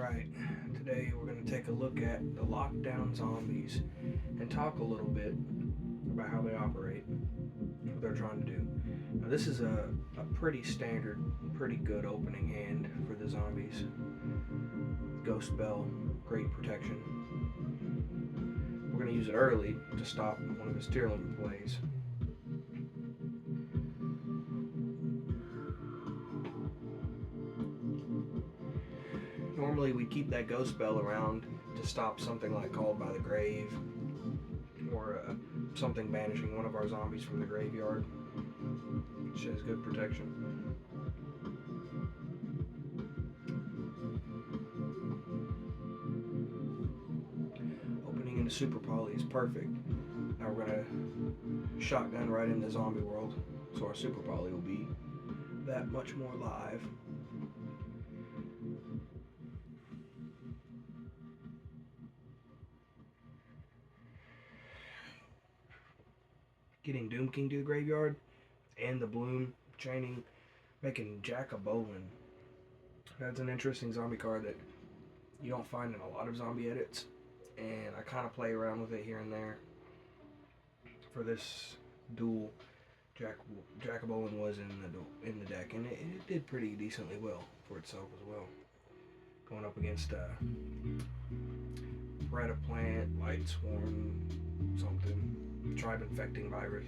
Alright, today we're going to take a look at the lockdown zombies and talk a little bit about how they operate, what they're trying to do. Now, this is a pretty standard, pretty good opening hand for the zombies. Ghost Bell, great protection. We're going to use it early to stop one of his Tearlink plays. Normally we keep that Ghost Bell around to stop something like Called by the Grave or something banishing one of our zombies from the graveyard, which has good protection. Opening into Super Poly is perfect. Now we're going to shotgun right into Zombie World, so our Super Poly will be that much more live. Getting Doom King to the graveyard and the Bloom chaining, making Jack of Bolin. That's an interesting zombie card that you don't find in a lot of zombie edits, and I kind of play around with it here and there. For this duel, Jack of Bolin was in the deck, and it did pretty decently well for itself as well. Going up against Predaplant, Light Swarm, something. Tribe Infecting Virus.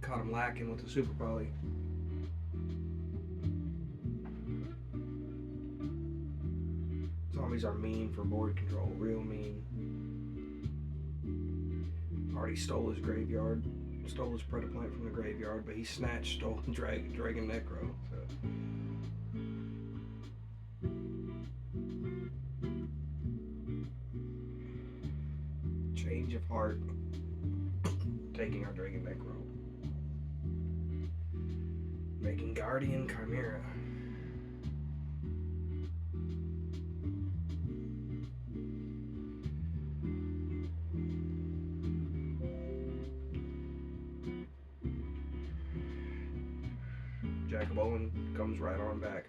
Caught him lacking with the Super Poly. Zombies are mean for board control, real mean. Already stole his graveyard, stole his Predaplant from the graveyard, but he stole Dragon Necro. So. Change of heart, taking our Dragon Necro, making Guardian Chimera. Jack of Bolin comes right on back.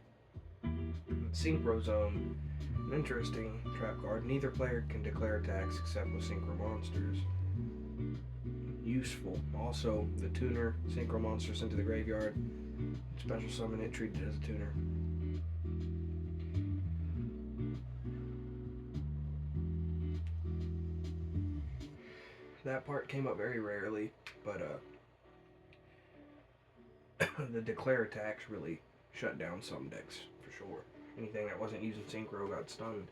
Synchro Zone, an interesting trap card. Neither player can declare attacks except with Synchro Monsters. Useful. Also, the tuner Synchro Monster sent to the graveyard. Special summon it, treated as a tuner. That part came up very rarely, but the declare attacks really shut down some decks for sure. Anything that wasn't using Synchro got stunned.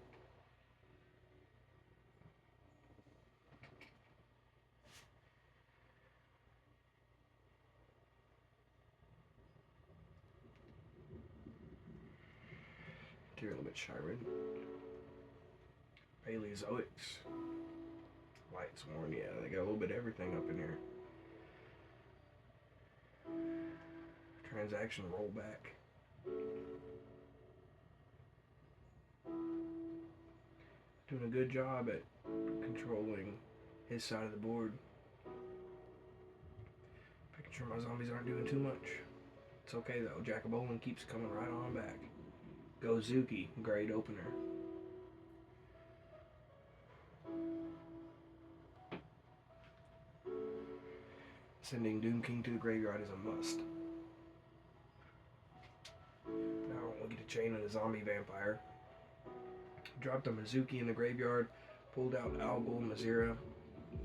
Tearlimit Shiren. Paleozoics. Light Sworn, yeah, they got a little bit of everything up in here. Transaction Rollback. Doing a good job at controlling his side of the board. Making sure my zombies aren't doing too much. It's okay though, Jack of Bolin keeps coming right on back. Gozuki, great opener. Sending Doom King to the graveyard is a must. Now we'll get a chain of the zombie vampire. Dropped a Mizuki in the graveyard, pulled out Algol, Mazira.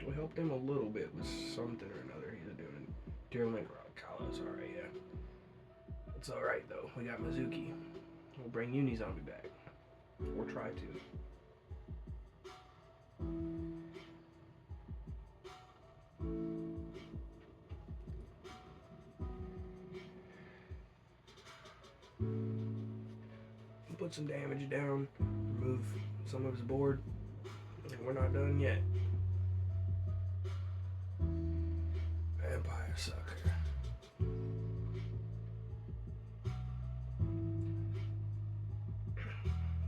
We helped him a little bit with something or another he's doing. Tearlink Kalos, alright, yeah. It's alright though, we got Mizuki. We'll bring Unizombie back. Or try to. Put some damage down, remove some of his board, and we're not done yet. Vampire Sucker.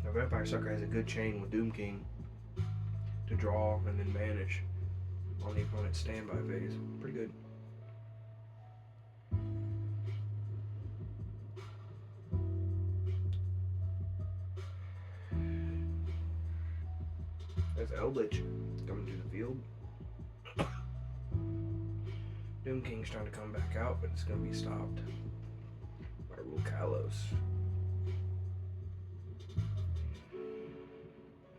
Now Vampire Sucker has a good chain with Doom King to draw and then banish on the opponent's standby phase. Pretty good. Eldritch coming to the field. Doom King's trying to come back out, but it's going to be stopped by Rukalos.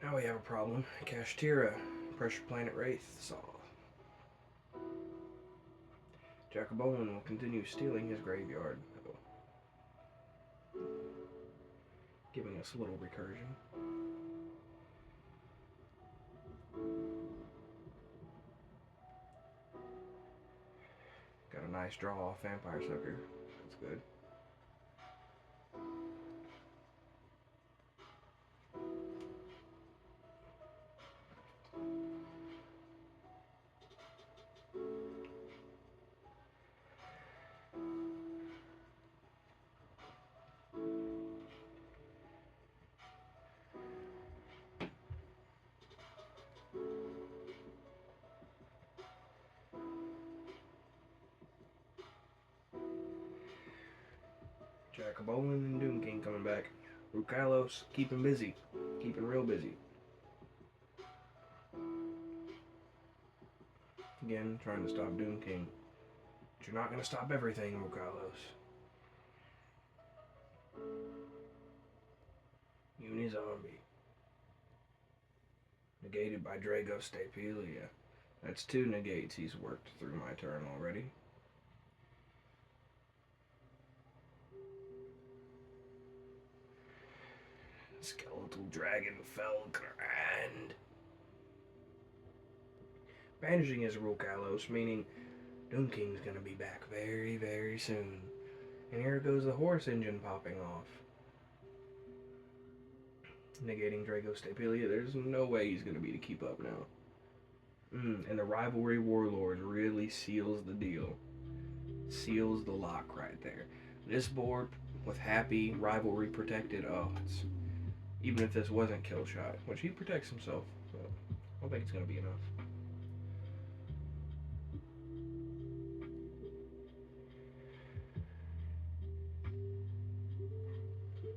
Now we have a problem. Kashtira, Pressure Planet Wraith Saw. Jacobolin will continue stealing his graveyard, giving us a little recursion. Got a nice draw off Vampire Sucker. That's good. Jacobolin and Doom King coming back. Rukalos keeping busy. Keeping real busy. Again, trying to stop Doom King. But you're not going to stop everything, Rukalos. Unizombie. Negated by Drago Stapelia. That's 2 negates he's worked through my turn already. Skeletal Dragon Felgrand. Banishing his Rukalos, meaning Doom King's gonna be back very, very soon. And here goes the horse engine popping off. Negating Drago Stapelia. There's no way he's gonna be to keep up now. And the Rivalry Warlord really seals the deal. Seals the lock right there. This board with Happy, Rivalry protected, oh, it's... Even if this wasn't Kill Shot, which he protects himself, but I don't think it's going to be enough.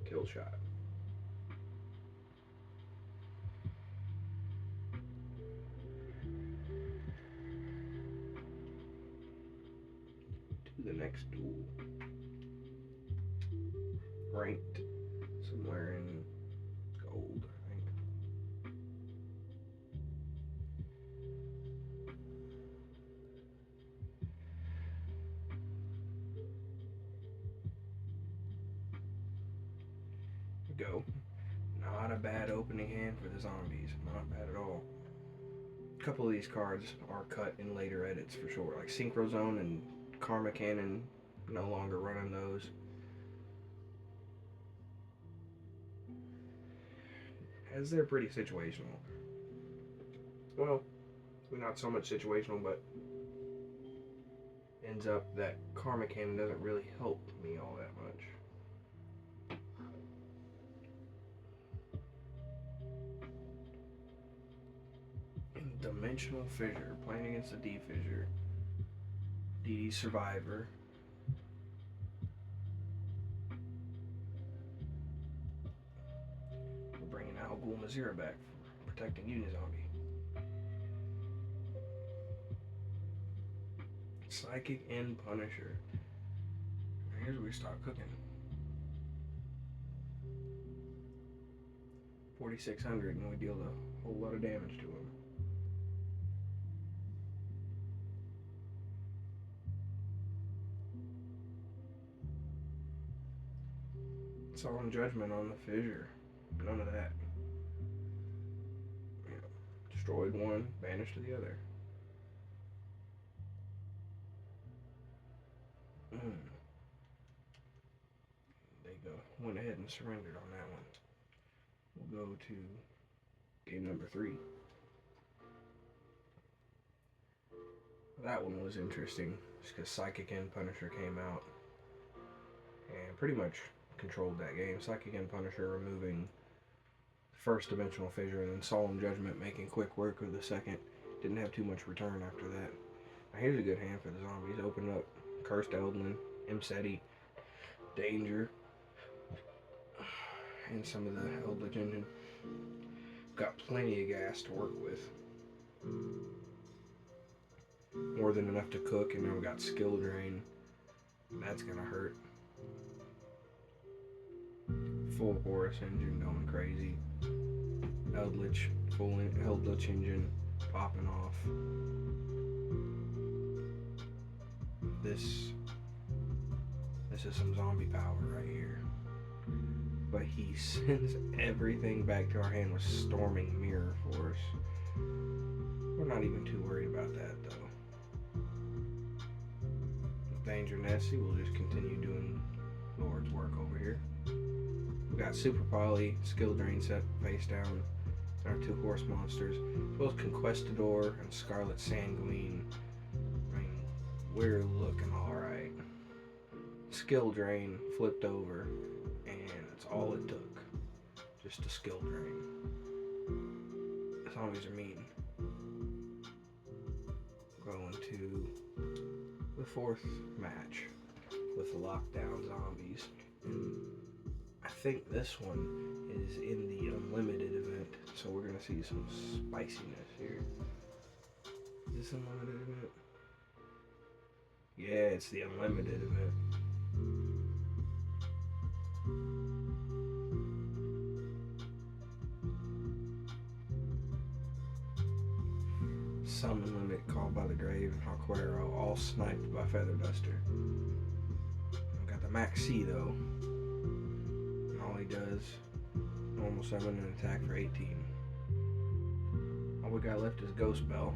Kill Shot. To the next duel. Ranked somewhere in gold, I think. Go. Not a bad opening hand for the zombies. Not bad at all. A couple of these cards are cut in later edits for sure. Like Synchro Zone and Karma Cannon, no longer running those. As they're pretty situational. Well, not so much situational, but ends up that Karma Cannon doesn't really help me all that much. Dimensional Fissure, playing against a D-Fissure. DD Survivor. We're bringing Al Ghul Mazira back for protecting Unizombie. Psychic and Punisher. Here's where we start cooking. 4,600 and we deal a whole lot of damage to him. Solemn Judgment on the Fissure. None of that. You know, destroyed one, banished to the other. They went ahead and surrendered on that one. We'll go to game number 3. That one was interesting, just because Psychic and Punisher came out and pretty much controlled that game. Psychic and Punisher removing first Dimensional Fissure, and then Solemn Judgment making quick work of the second. Didn't have too much return after that. Now here's a good hand for the zombies. Open up Cursed Eldlin, Imseti, Danger, and some of the Eldritch Engine. got plenty of gas to work with. More than enough to cook, and then we got skill drain. That's gonna hurt. Full Horus engine going crazy. Eldritch, full Eldritch engine popping off. This is some zombie power right here. But he sends everything back to our hand with Storming Mirror Force. We're not even too worried about that though. With Danger Nessie, we'll just continue doing Lord's work over here. We got Super Poly, Skill Drain set face down. Our 2 horse monsters, as well as Conquistador and Scarlet Sanguine. I mean, we're looking alright. Skill Drain flipped over, and that's all it took. Just a skill drain. Zombies are mean. Going to the 4th match with the lockdown zombies. And I think this one is in the Unlimited event, so we're gonna see some spiciness here. Is this Unlimited event? Yeah, it's the Unlimited event. Summon Limit, Called by the Grave, and Hawquero, all sniped by Feather Duster. I've got the Max C though, and all he does, normal summon and attack for 18. All we got left is Ghost Bell.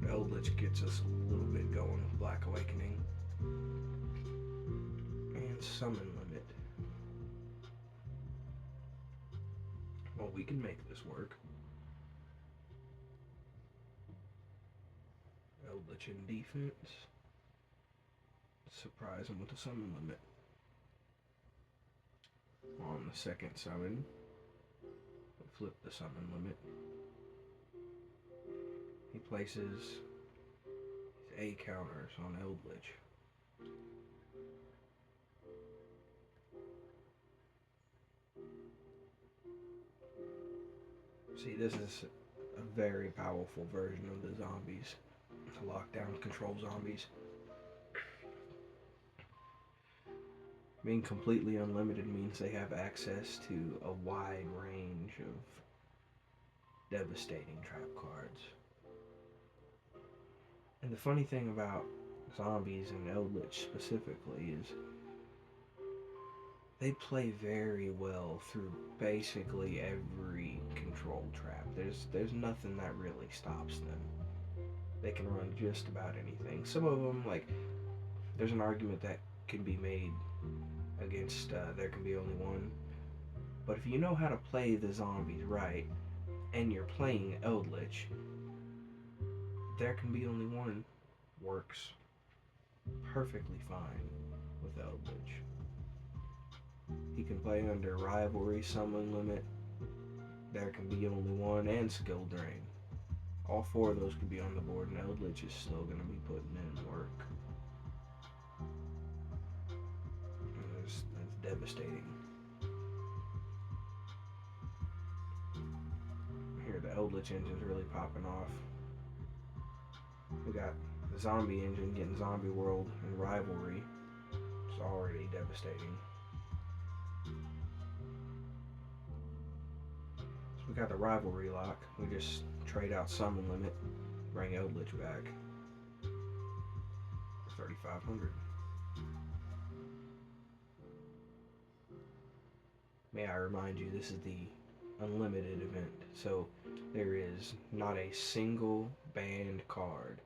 Eldritch gets us a little bit going with Black Awakening. And Summon Limit. Well, we can make this work. Eldritch in defense. Surprise him with a Summon Limit. On the second summon, we flip the Summon Limit. He places his A counters on Eldritch. See, this is a very powerful version of the zombies to lock down control zombies. Being completely unlimited means they have access to a wide range of devastating trap cards. And the funny thing about zombies and Eldritch specifically is they play very well through basically every control trap. There's nothing that really stops them. They can run just about anything. Some of them, like, there's an argument that can be made against there can be only one. But if you know how to play the zombies right, and you're playing Eldritch, there can be only one works perfectly fine with Eldritch. He can play under Rivalry, Summon Limit, there can be only one, and Skill Drain. All 4 of those could be on the board, and Eldritch is still going to be putting in work. That's devastating. Here, the Eldritch engine's really popping off. We got the Zombie engine getting Zombie World and Rivalry. It's already devastating. So we got the Rivalry lock. We just trade out Summon Limit, bring Eldritch back for 3,500. May I remind you, this is the Unlimited event, so there is not a single banned card.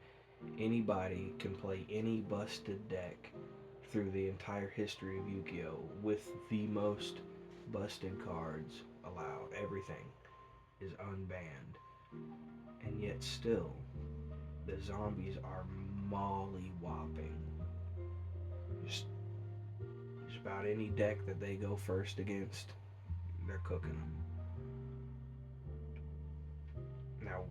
Anybody can play any busted deck through the entire history of Yu-Gi-Oh! With the most busted cards allowed. Everything is unbanned. And yet still, the zombies are molly-whopping. Just about any deck that they go first against, they're cooking them. Now,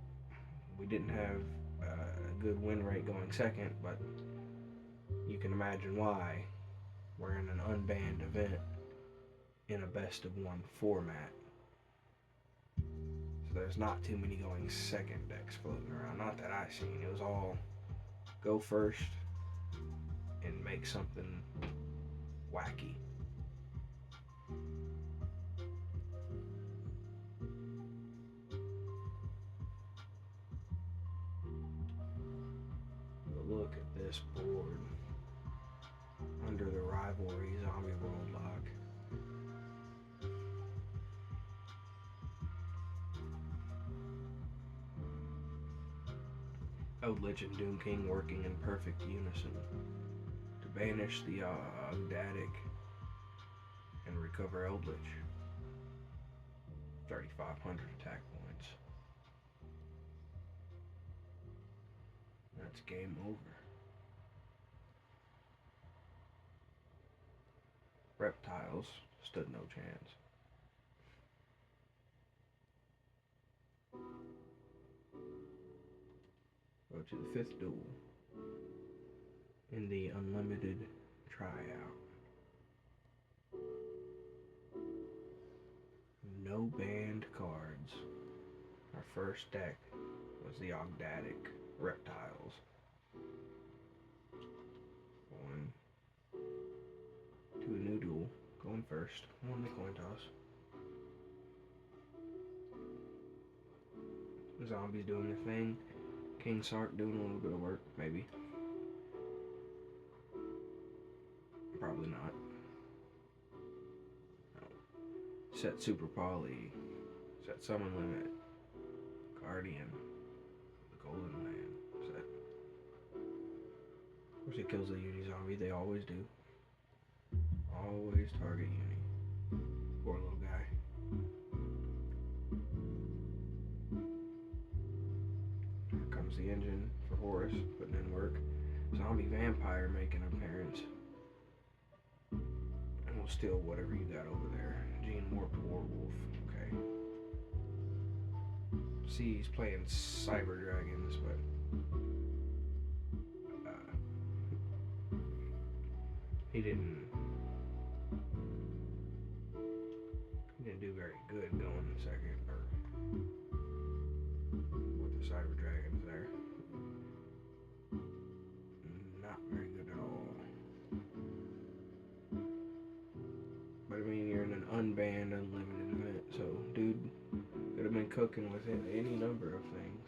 we didn't have a good win rate going second, but you can imagine why. We're in an unbanned event in a best of 1 format. there's not too many going second decks floating around. Not that I seen. It was all go first and make something wacky. But look at this board under the Rivalry Zombie World lock. Eldritch and Doom King working in perfect unison to banish the Ogdatic and recover Eldritch. 3,500 attack points. That's game over. Reptiles stood no chance. Go to the 5th duel in the Unlimited Tryout. No banned cards. Our first deck was the Ogdatic Reptiles. Going to a new duel. Going first. Won the coin toss. The zombies doing their thing. King Sark doing a little bit of work, maybe. Probably not. No. Set Super Poly. Set Summon Limit. Guardian. The Golden Land. Set. Of course, it kills the Uni zombie. They always do. Always target Uni. Poor little guy. Here comes the engine for Horus, putting in work. Zombie Vampire making an appearance. And we'll steal whatever you got over there. Gene Warp Warwolf. Okay. See, he's playing Cyber Dragons, but he didn't do very good going in second or with the Cyber Dragons there. Not very good at all. But I mean, you're in an unbanned, unlimited event, so dude could have been cooking with any number of things.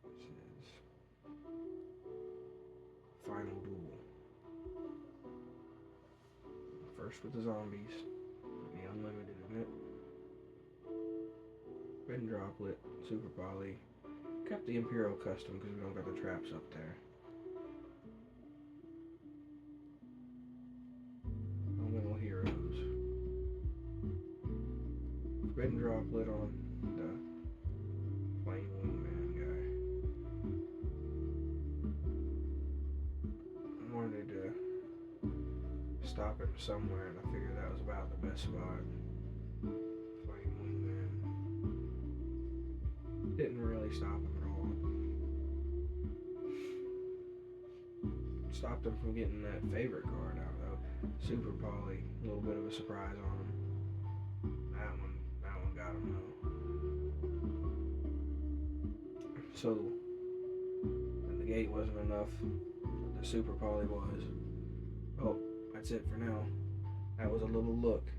This is final duel. First with the zombies, the unlimited event. Red Droplet, Super Poly. Kept the Imperial Custom because we don't got the traps up there. Elemental Heroes. Red Droplet on the Flame Wingman guy. I wanted to stop him somewhere, and I figured that was about the best spot. Flame Wingman. Didn't really stop him at all. Stopped him from getting that favorite card out though. Super Poly, a little bit of a surprise on him. That one got him though. So the negate wasn't enough. The Super Poly was. Oh, that's it for now. That was a little look